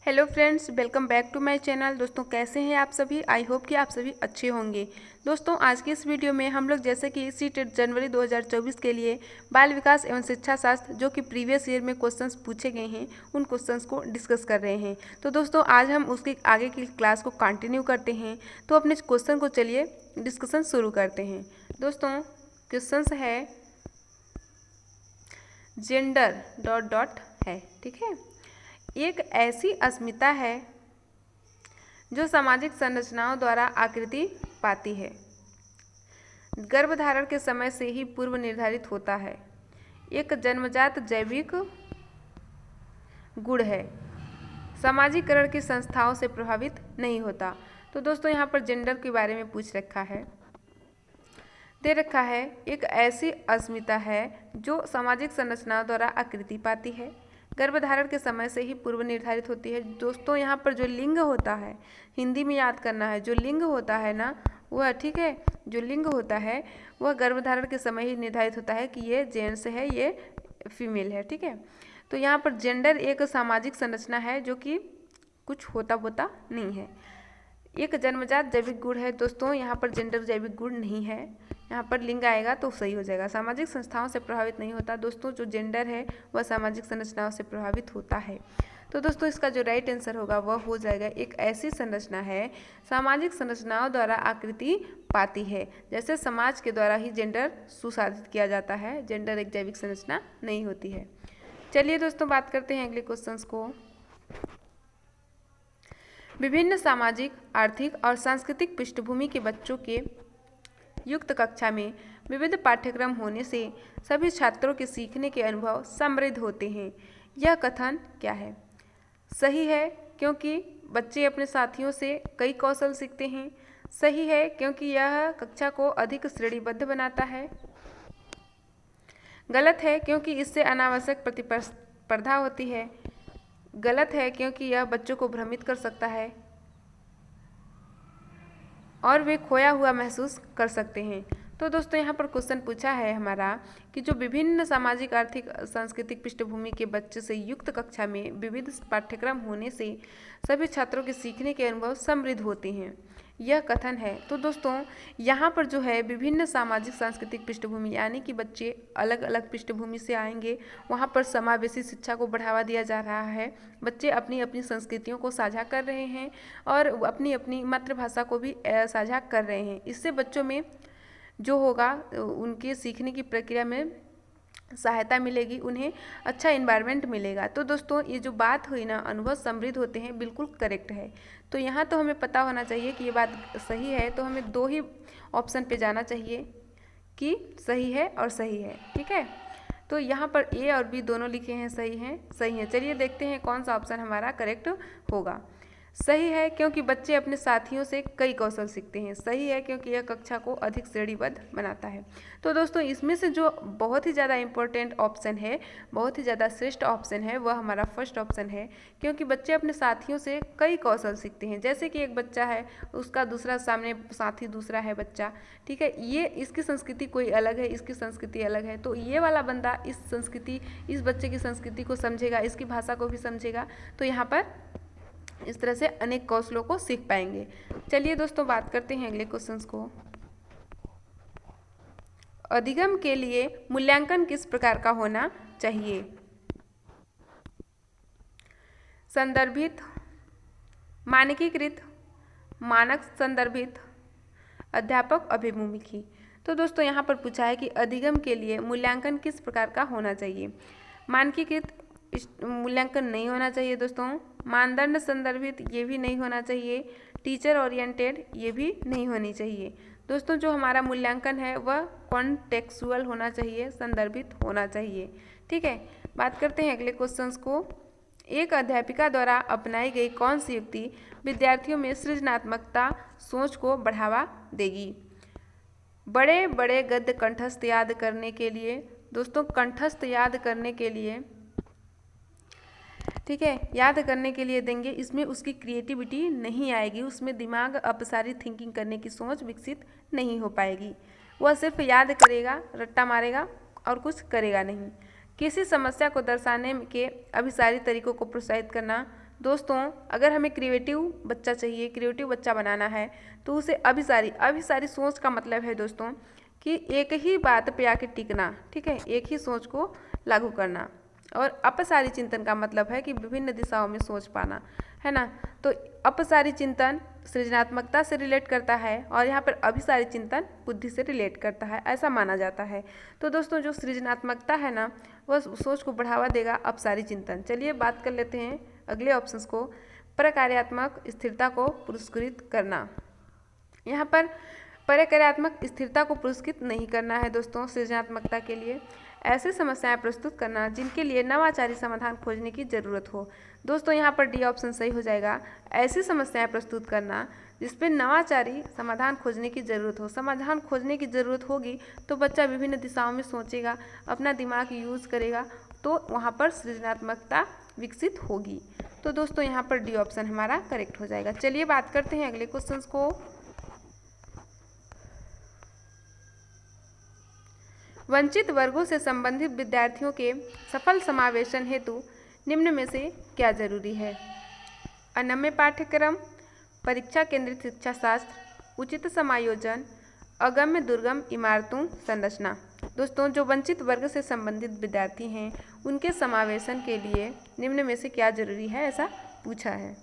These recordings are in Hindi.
Hello friends, welcome back to my channel. दोस्तों कैसे हैं आप सभी। आई होप कि आप सभी अच्छे होंगे। दोस्तों आज की इस वीडियो में हम लोग जैसे कि इसी जनवरी 2024 के लिए बाल विकास एवं शिक्षा शास्त्र जो कि प्रीवियस ईयर में क्वेश्चंस पूछे गए हैं उन क्वेश्चंस को डिस्कस कर रहे हैं। तो दोस्तों आज हम उसके आगे की क्लास को कंटिन्यू करते हैं। तो अपने क्वेश्चन को चलिए डिस्कशन शुरू करते हैं। दोस्तों क्वेश्चंस है जेंडर डॉट डॉट है, ठीक है। एक ऐसी अस्मिता है जो सामाजिक संरचनाओं द्वारा आकृति पाती है, गर्भधारण के समय से ही पूर्व निर्धारित होता है, एक जन्मजात जैविक गुण है, समाजीकरण की संस्थाओं से प्रभावित नहीं होता। तो दोस्तों यहाँ पर जेंडर के बारे में पूछ रखा है, दे रखा है एक ऐसी अस्मिता है जो सामाजिक संरचनाओं द्वारा आकृति पाती है, गर्भधारण के समय से ही पूर्व निर्धारित होती है। दोस्तों यहाँ पर जो लिंग होता है, हिंदी में याद करना है, जो लिंग होता है ना वह, ठीक है, जो लिंग होता है वह गर्भधारण के समय ही निर्धारित होता है कि ये जेंट्स है, ये फीमेल है, ठीक है। तो यहाँ पर जेंडर एक सामाजिक संरचना है जो कि कुछ होता बोता नहीं है। एक जन्मजात जैविक गुण है। दोस्तों यहाँ पर जेंडर जैविक गुण नहीं है, यहाँ पर लिंग आएगा तो सही हो जाएगा। सामाजिक संस्थाओं से प्रभावित नहीं होता। दोस्तों जो जेंडर है वह सामाजिक संरचनाओं से प्रभावित होता है। तो दोस्तों इसका जो राइट आंसर होगा वह हो जाएगा एक ऐसी संरचना है सामाजिक संरचनाओं द्वारा आकृति पाती है। जैसे समाज के द्वारा ही जेंडर सुसाधित किया जाता है, जेंडर एक जैविक संरचना नहीं होती है। चलिए दोस्तों बात करते हैं अगले क्वेश्चंस को। विभिन्न सामाजिक, आर्थिक और सांस्कृतिक पृष्ठभूमि के बच्चों के युक्त कक्षा में विविध पाठ्यक्रम होने से सभी छात्रों के सीखने के अनुभव समृद्ध होते हैं। यह कथन क्या है। सही है क्योंकि बच्चे अपने साथियों से कई कौशल सीखते हैं। सही है क्योंकि यह कक्षा को अधिक श्रेणीबद्ध बनाता है। गलत है क्योंकि इससे अनावश्यक प्रतिस्पर्धा होती है। गलत है क्योंकि यह बच्चों को भ्रमित कर सकता है और वे खोया हुआ महसूस कर सकते हैं। तो दोस्तों यहाँ पर क्वेश्चन पूछा है हमारा कि जो विभिन्न सामाजिक, आर्थिक, सांस्कृतिक पृष्ठभूमि के बच्चे से युक्त कक्षा में विविध पाठ्यक्रम होने से सभी छात्रों के सीखने के अनुभव समृद्ध होते हैं, यह कथन है। तो दोस्तों यहाँ पर जो है विभिन्न सामाजिक सांस्कृतिक पृष्ठभूमि यानी कि बच्चे अलग अलग पृष्ठभूमि से आएंगे, वहाँ पर समावेशी शिक्षा को बढ़ावा दिया जा रहा है। बच्चे अपनी अपनी संस्कृतियों को साझा कर रहे हैं और अपनी अपनी मातृभाषा को भी साझा कर रहे हैं। इससे बच्चों में जो होगा उनके सीखने की प्रक्रिया में सहायता मिलेगी, उन्हें अच्छा इन्वायरमेंट मिलेगा। तो दोस्तों ये जो बात हुई ना, अनुभव समृद्ध होते हैं, बिल्कुल करेक्ट है। तो यहाँ तो हमें पता होना चाहिए कि ये बात सही है, तो हमें दो ही ऑप्शन पे जाना चाहिए कि सही है और सही है, ठीक है। तो यहाँ पर ए और बी दोनों लिखे हैं सही हैं, सही हैं। चलिए देखते हैं कौन सा ऑप्शन हमारा करेक्ट होगा। सही है क्योंकि बच्चे अपने साथियों से कई कौशल सीखते हैं। सही है क्योंकि यह कक्षा को अधिक श्रेणीबद्ध बनाता है। तो दोस्तों इसमें से जो बहुत ही ज़्यादा इम्पोर्टेंट ऑप्शन है, बहुत ही ज़्यादा श्रेष्ठ ऑप्शन है, वह हमारा फर्स्ट ऑप्शन है, क्योंकि बच्चे अपने साथियों से कई कौशल सीखते हैं। जैसे कि एक बच्चा है, उसका दूसरा सामने साथी दूसरा है बच्चा, ठीक है, ये इसकी संस्कृति कोई अलग है, इसकी संस्कृति अलग है, तो ये वाला बंदा इस संस्कृति, इस बच्चे की संस्कृति को समझेगा, इसकी भाषा को भी समझेगा। तो यहाँ पर इस तरह से अनेक कौशलों को सीख पाएंगे। चलिए दोस्तों बात करते हैं अगले क्वेश्चंस को। अधिगम के लिए मूल्यांकन किस प्रकार का होना चाहिए। संदर्भित, मानकीकृत, मानक संदर्भित, अध्यापक अभिमुखी। तो दोस्तों यहाँ पर पूछा है कि अधिगम के लिए मूल्यांकन किस प्रकार का होना चाहिए। मानकीकृत मूल्यांकन नहीं होना चाहिए दोस्तों। मानदंड संदर्भित ये भी नहीं होना चाहिए। टीचर ओरिएंटेड ये भी नहीं होनी चाहिए। दोस्तों जो हमारा मूल्यांकन है वह कॉन्टेक्सुअल होना चाहिए, संदर्भित होना चाहिए, ठीक है। बात करते हैं अगले क्वेश्चंस को। एक अध्यापिका द्वारा अपनाई गई कौन सी युक्ति विद्यार्थियों में सृजनात्मकता, सोच को बढ़ावा देगी। बड़े बड़े गद्य कंठस्थ याद करने के लिए, दोस्तों कंठस्थ याद करने के लिए, ठीक है, याद करने के लिए देंगे, इसमें उसकी क्रिएटिविटी नहीं आएगी, उसमें दिमाग अपसारी थिंकिंग करने की सोच विकसित नहीं हो पाएगी। वह सिर्फ याद करेगा, रट्टा मारेगा और कुछ करेगा नहीं। किसी समस्या को दर्शाने के अभिसारी तरीकों को प्रोत्साहित करना, दोस्तों अगर हमें क्रिएटिव बच्चा चाहिए, क्रिएटिव बच्चा बनाना है, तो उसे अभिसारी सोच का मतलब है दोस्तों कि एक ही बात पे आके टिकना, ठीक है, एक ही सोच को लागू करना। और अपसारी चिंतन का मतलब है कि विभिन्न दिशाओं में सोच पाना, है ना। तो अपसारी चिंतन सृजनात्मकता से रिलेट करता है और यहाँ पर अभिसारी चिंतन बुद्धि से रिलेट करता है, ऐसा माना जाता है। तो दोस्तों जो सृजनात्मकता है ना, वह सोच को बढ़ावा देगा अपसारी चिंतन। चलिए बात कर लेते हैं अगले ऑप्शंस को। प्रकार्यात्मक स्थिरता को पुरस्कृत करना। यहाँ पर प्रकार्यात्मक स्थिरता को पुरस्कृत नहीं करना है दोस्तों सृजनात्मकता के लिए। ऐसी समस्याएं प्रस्तुत करना जिनके लिए नवाचारी समाधान खोजने की ज़रूरत हो। दोस्तों यहाँ पर डी ऑप्शन सही हो जाएगा। ऐसी समस्याएं प्रस्तुत करना जिसपे नवाचारी समाधान खोजने की ज़रूरत हो। समाधान खोजने की ज़रूरत होगी तो बच्चा विभिन्न दिशाओं में सोचेगा, अपना दिमाग यूज़ करेगा, तो वहाँ पर सृजनात्मकता विकसित होगी। तो दोस्तों यहाँ पर डी ऑप्शन हमारा करेक्ट हो जाएगा। चलिए बात करते हैं अगले क्वेश्चन को। वंचित वर्गों से संबंधित विद्यार्थियों के सफल समावेशन हेतु निम्न में से क्या जरूरी है? अनम्य पाठ्यक्रम, परीक्षा केंद्रित शिक्षा शास्त्र, उचित समायोजन, अगम्य दुर्गम इमारतों संरचना। दोस्तों जो वंचित वर्ग से संबंधित विद्यार्थी हैं उनके समावेशन के लिए निम्न में से क्या जरूरी है, ऐसा पूछा है।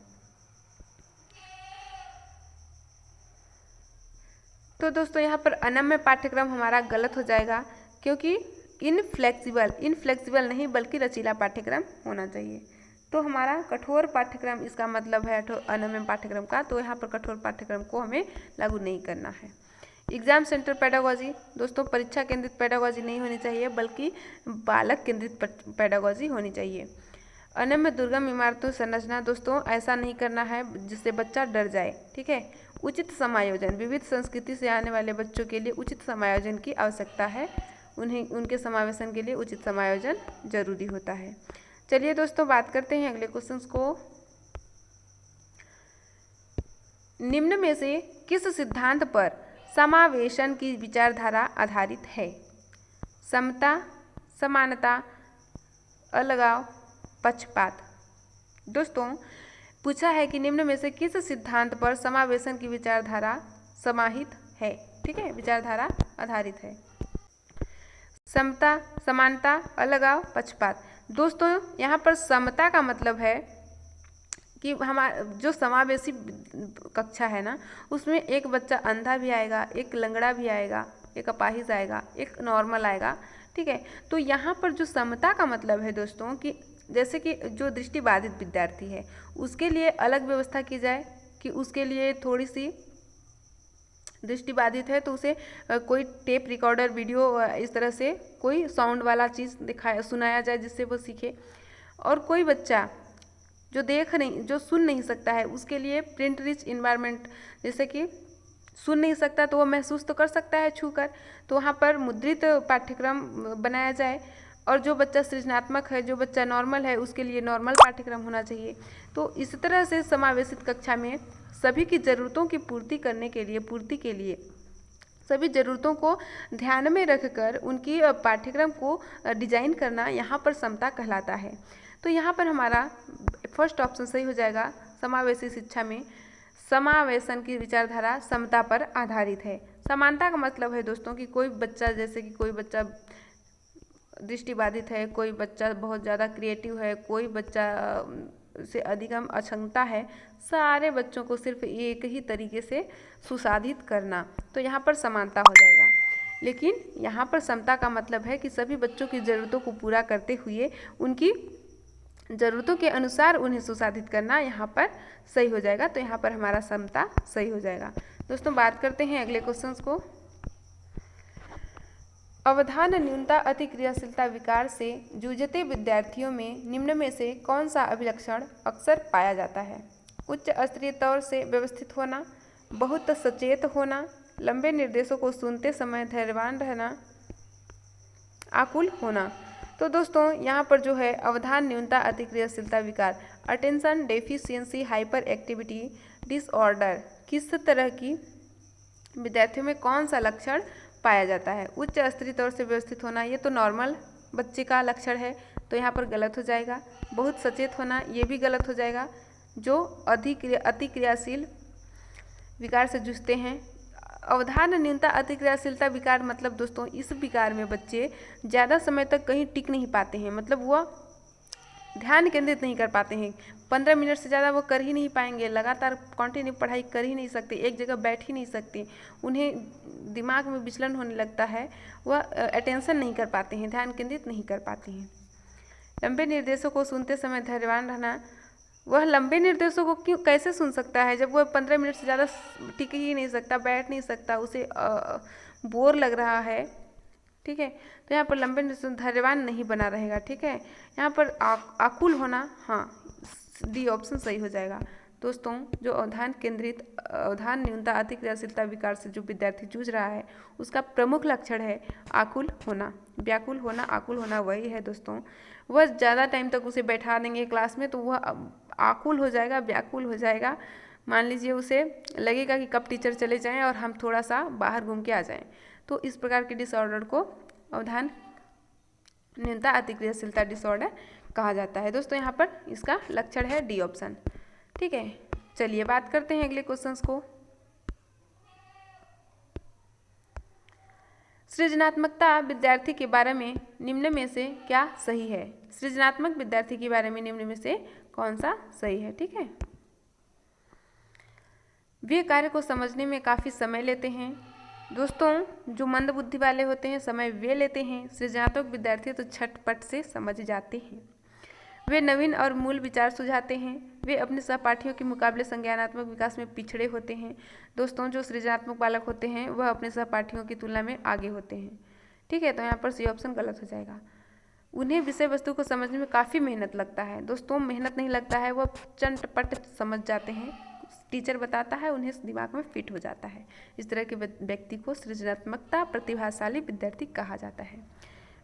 तो दोस्तों यहाँ पर अनम्य पाठ्यक्रम हमारा गलत हो जाएगा, क्योंकि इनफ्लेक्सिबल नहीं बल्कि लचीला पाठ्यक्रम होना चाहिए। तो हमारा कठोर पाठ्यक्रम इसका मतलब है अनम्य पाठ्यक्रम का, तो यहाँ पर कठोर पाठ्यक्रम को हमें लागू नहीं करना है। एग्जाम सेंटर पेडागोजी, दोस्तों परीक्षा केंद्रित पेडागोजी नहीं होनी चाहिए बल्कि बालक केंद्रित पेडागोजी होनी चाहिए। अनम्य दुर्गम इमारतों संरचना, दोस्तों ऐसा नहीं करना है जिससे बच्चा डर जाए, ठीक है। उचित समायोजन, विविध संस्कृति से आने वाले बच्चों के लिए उचित समायोजन की आवश्यकता है, उनके समावेशन के लिए उचित समायोजन जरूरी होता है। चलिए दोस्तों बात करते हैं अगले क्वेश्चंस को। निम्न में से किस सिद्धांत पर समावेशन की विचारधारा आधारित है? समता, समानता, अलगाव, पक्षपात। दोस्तों पूछा है कि निम्न में से किस सिद्धांत पर समावेशन की विचारधारा समाहित है, ठीक है, विचारधारा आधारित है। समता, समानता, अलगाव, पक्षपात। दोस्तों यहाँ पर समता का मतलब है कि हमारा जो समावेशी कक्षा है ना, उसमें एक बच्चा अंधा भी आएगा, एक लंगड़ा भी आएगा, एक अपाहिज आएगा, एक नॉर्मल आएगा, ठीक है। तो यहाँ पर जो समता का मतलब है दोस्तों कि जैसे कि जो दृष्टिबाधित विद्यार्थी है उसके लिए अलग व्यवस्था की जाए, कि उसके लिए थोड़ी सी दृष्टिबाधित है तो उसे कोई टेप रिकॉर्डर वीडियो इस तरह से कोई साउंड वाला चीज़ सुनाया जाए जिससे वो सीखे। और कोई बच्चा जो सुन नहीं सकता है उसके लिए प्रिंट रिच इन्वायरमेंट, जैसे कि सुन नहीं सकता तो वो महसूस तो कर सकता है छूकर, तो वहाँ पर मुद्रित पाठ्यक्रम बनाया जाए। और जो बच्चा सृजनात्मक है, जो बच्चा नॉर्मल है, उसके लिए नॉर्मल पाठ्यक्रम होना चाहिए। तो इस तरह से समावेशित कक्षा में सभी की ज़रूरतों की पूर्ति के लिए सभी ज़रूरतों को ध्यान में रखकर उनकी पाठ्यक्रम को डिजाइन करना यहाँ पर समता कहलाता है। तो यहाँ पर हमारा फर्स्ट ऑप्शन सही हो जाएगा। समावेशी शिक्षा में समावेशन की विचारधारा समता पर आधारित है। समानता का मतलब है दोस्तों कि कोई बच्चा, जैसे कि कोई बच्चा दृष्टिबाधित है, कोई बच्चा बहुत ज़्यादा क्रिएटिव है, कोई बच्चा से अधिगम अक्षमता है, सारे बच्चों को सिर्फ एक ही तरीके से सुसाधित करना, तो यहाँ पर समानता हो जाएगा। लेकिन यहाँ पर समता का मतलब है कि सभी बच्चों की ज़रूरतों को पूरा करते हुए उनकी ज़रूरतों के अनुसार उन्हें सुसाधित करना यहाँ पर सही हो जाएगा। तो यहाँ पर हमारा समता सही हो जाएगा। दोस्तों बात करते हैं अगले क्वेश्चंस को। अवधान न्यूनता अतिक्रियाशीलता विकार से जूझते विद्यार्थियों में निम्न में से कौन सा अभिलक्षण अक्सर पाया जाता है? उच्च स्तरीय तौर से व्यवस्थित होना, बहुत सचेत होना, लंबे निर्देशों को सुनते समय धैर्यवान रहना, आकुल होना। तो दोस्तों यहाँ पर जो है अवधान न्यूनता अतिक्रियाशीलता विकार, attention deficiency hyper activity disorder, किस तरह की विद्यार्थियों में कौन सा लक्षण पाया जाता है? उच्च स्तरीय तौर से व्यवस्थित होना, ये तो नॉर्मल बच्चे का लक्षण है, तो यहाँ पर गलत हो जाएगा। बहुत सचेत होना, ये भी गलत हो जाएगा। जो अति क्रियाशील विकार से जूझते हैं। अवधान न्यूनता अति क्रियाशीलता विकार मतलब दोस्तों इस विकार में बच्चे ज़्यादा समय तक कहीं टिक नहीं पाते हैं, मतलब वह ध्यान केंद्रित नहीं कर पाते हैं। 15 मिनट से ज़्यादा वो कर ही नहीं पाएंगे, लगातार कंटिन्यू पढ़ाई कर ही नहीं सकते, एक जगह बैठ ही नहीं सकते, उन्हें दिमाग में विचलन होने लगता है, वह अटेंशन नहीं कर पाते हैं, ध्यान केंद्रित नहीं कर पाते हैं। लंबे निर्देशों को सुनते समय धैर्यवान रहना। वह लंबे निर्देशों को कैसे सुन सकता है जब वह 15 मिनट से ज़्यादा टिक ही नहीं सकता, बैठ नहीं सकता, उसे बोर लग रहा है। ठीक है, तो यहाँ पर लंबे निर्देश धैर्यवान नहीं बना रहेगा। ठीक है, यहाँ पर आकुल होना, हाँ डी ऑप्शन सही हो जाएगा। दोस्तों जो अवधान न्यूनता अति क्रियाशीलता विकार से जो विद्यार्थी जूझ रहा है उसका प्रमुख लक्षण है आकुल होना, व्याकुल होना, आकुल होना वही है दोस्तों। वह ज़्यादा टाइम तक उसे बैठा देंगे क्लास में तो वह आकुल हो जाएगा, व्याकुल हो जाएगा। मान लीजिए उसे लगेगा कि कब टीचर चले जाएं और हम थोड़ा सा बाहर घूम के आ जाएं, तो इस प्रकार के डिसऑर्डर को अवधान न्यूनता अति क्रियाशीलता डिसऑर्डर कहा जाता है। दोस्तों यहाँ पर इसका लक्षण है डी ऑप्शन। ठीक है, चलिए बात करते हैं अगले क्वेश्चंस को। सृजनात्मकता विद्यार्थी के बारे में निम्न में से क्या सही है? सृजनात्मक विद्यार्थी के बारे में निम्न में से कौन सा सही है? ठीक है, वे कार्य को समझने में काफ़ी समय लेते हैं। दोस्तों जो मंद बुद्धि वाले होते हैं समय वे लेते हैं, सृजनात्मक विद्यार्थी तो झटपट से समझ जाते हैं। वे नवीन और मूल विचार सुझाते हैं। वे अपने सहपाठियों के मुकाबले संज्ञानात्मक विकास में पिछड़े होते हैं। दोस्तों जो सृजनात्मक बालक होते हैं वह अपने सहपाठियों की तुलना में आगे होते हैं। ठीक है, तो यहाँ पर सी ऑप्शन गलत हो जाएगा। उन्हें विषय वस्तु को समझने में काफ़ी मेहनत लगता है। दोस्तों मेहनत नहीं लगता है, वह चटपट समझ जाते हैं, टीचर बताता है उन्हें दिमाग में फिट हो जाता है। इस तरह के व्यक्ति को सृजनात्मकता प्रतिभाशाली विद्यार्थी कहा जाता है।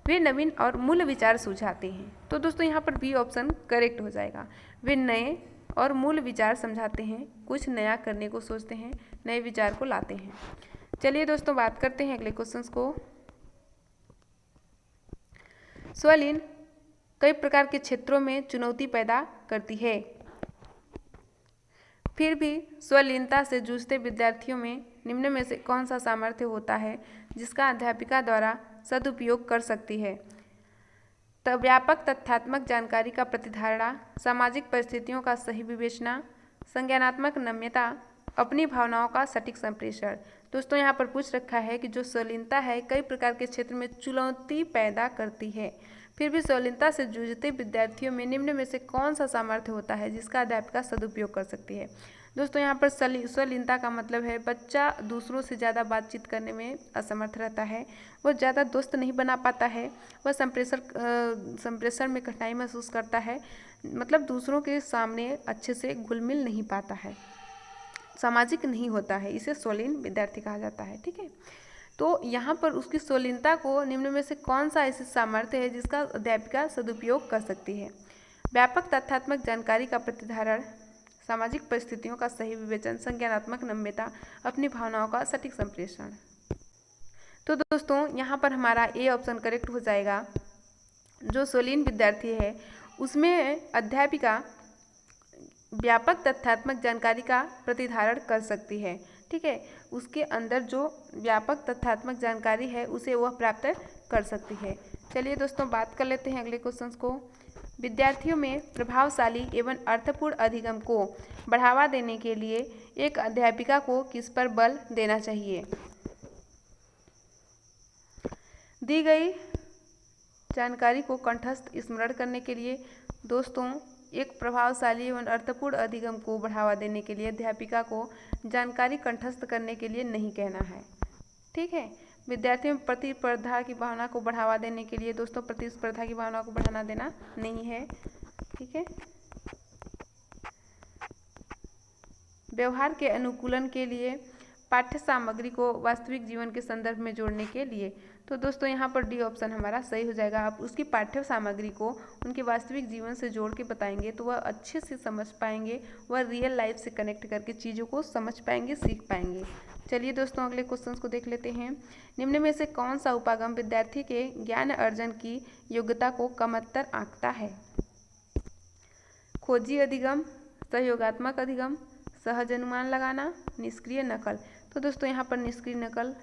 वे नवीन और मूल विचार सुझाते हैं, तो दोस्तों यहाँ पर बी ऑप्शन करेक्ट हो जाएगा। वे नए और मूल विचार समझाते हैं, कुछ नया करने को सोचते हैं, नए विचार को लाते हैं। चलिए दोस्तों बात करते हैं अगले क्वेश्चंस को। स्वलीन कई प्रकार के क्षेत्रों में चुनौती पैदा करती है, फिर भी स्वलीनता से जूझते विद्यार्थियों में निम्न में से कौन सा सामर्थ्य होता है जिसका अध्यापिका द्वारा सदुपयोग कर सकती है? व्यापक तथ्यात्मक जानकारी का प्रतिधारणा, सामाजिक परिस्थितियों का सही विवेचना, संज्ञानात्मक नम्यता, अपनी भावनाओं का सटीक संप्रेषण। दोस्तों यहाँ पर पूछ रखा है कि जो स्वलीनता है कई प्रकार के क्षेत्र में चुनौती पैदा करती है, फिर भी स्वलीनता से जूझते विद्यार्थियों में निम्न में से कौन सा सामर्थ्य होता है जिसका अध्यापिका सदुपयोग कर सकती है? दोस्तों यहाँ पर स्वलीनता का मतलब है बच्चा दूसरों से ज़्यादा बातचीत करने में असमर्थ रहता है, वह ज़्यादा दोस्त नहीं बना पाता है, वह संप्रेषण में कठिनाई महसूस करता है, मतलब दूसरों के सामने अच्छे से घुल मिल नहीं पाता है, सामाजिक नहीं होता है, इसे स्वलीन विद्यार्थी कहा जाता है। ठीक है, तो यहाँ पर उसकी स्वलीनता को निम्न में से कौन सा ऐसी सामर्थ्य है जिसका अध्यापिका सदुपयोग कर सकती है? व्यापक तथ्यात्मक जानकारी का प्रतिधारण, सामाजिक परिस्थितियों का सही विवेचन, संज्ञानात्मक नम्यता, अपनी भावनाओं का सटीक संप्रेषण। तो दोस्तों यहाँ पर हमारा ए ऑप्शन करेक्ट हो जाएगा। जो स्वलीन विद्यार्थी है उसमें अध्यापिका व्यापक तथ्यात्मक जानकारी का प्रतिधारण कर सकती है। ठीक है, उसके अंदर जो व्यापक तथ्यात्मक जानकारी है उसे वह प्राप्त कर सकती है। चलिए दोस्तों बात कर लेते हैं अगले क्वेश्चंस को। विद्यार्थियों में प्रभावशाली एवं अर्थपूर्ण अधिगम को बढ़ावा देने के लिए एक अध्यापिका को किस पर बल देना चाहिए? दी गई जानकारी को कंठस्थ स्मरण करने के लिए दोस्तों एक प्रभावशाली एवं अर्थपूर्ण अधिगम को बढ़ावा देने के लिए अध्यापिका को जानकारी कंठस्थ करने के लिए नहीं कहना है। ठीक है, विद्यार्थियों में प्रतिस्पर्धा की भावना को बढ़ावा देने के लिए दोस्तों प्रतिस्पर्धा की भावना को बढ़ाना देना नहीं है। ठीक है, व्यवहार के अनुकूलन के लिए, पाठ्य सामग्री को वास्तविक जीवन के संदर्भ में जोड़ने के लिए, तो दोस्तों यहाँ पर डी ऑप्शन हमारा सही हो जाएगा। आप उसकी पाठ्य सामग्री को उनके वास्तविक जीवन से जोड़ के बताएंगे तो वह अच्छे से समझ पाएंगे, वह रियल लाइफ से कनेक्ट करके चीज़ों को समझ पाएंगे, सीख पाएंगे। चलिए दोस्तों अगले क्वेश्चंस को देख लेते हैं। निम्न में से कौन सा उपागम विद्यार्थी के ज्ञान अर्जन की योग्यता को कमतर आंकता है? खोजी अधिगम, सहयोगात्मक अधिगम, सहज अनुमान लगाना, निष्क्रिय नकल। तो दोस्तों यहाँ पर निष्क्रिय नकल,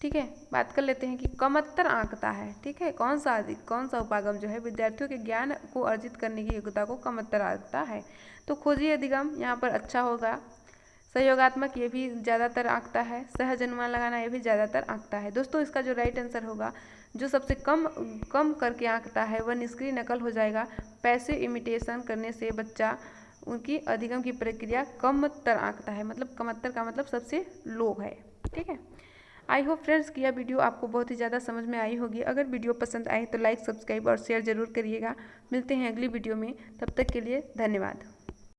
ठीक है। बात कर लेते हैं कि कमतर आंकता है, ठीक है। कौन सा उपागम जो है विद्यार्थियों के ज्ञान को अर्जित करने की योग्यता को कमतर आंकता है। तो खोजिए अधिगम यहाँ पर अच्छा होगा। सहयोगात्मक ये भी ज़्यादातर आंकता है। सहज अनुमान लगाना ये भी ज़्यादातर आंकता है। दोस्तों इसका जो राइट आंसर होगा, जो सबसे कम करके आंकता है वह निष्क्रिय नकल हो जाएगा। पैसिव इमिटेशन करने से बच्चा उनकी अधिगम की प्रक्रिया कमतर आंकता है, मतलब कमतर का मतलब सबसे लो है, ठीक है। आई होप फ्रेंड्स कि यह वीडियो आपको बहुत ही ज़्यादा समझ में आई होगी। अगर वीडियो पसंद आए तो लाइक, सब्सक्राइब और शेयर जरूर करिएगा। मिलते हैं अगली वीडियो में, तब तक के लिए धन्यवाद।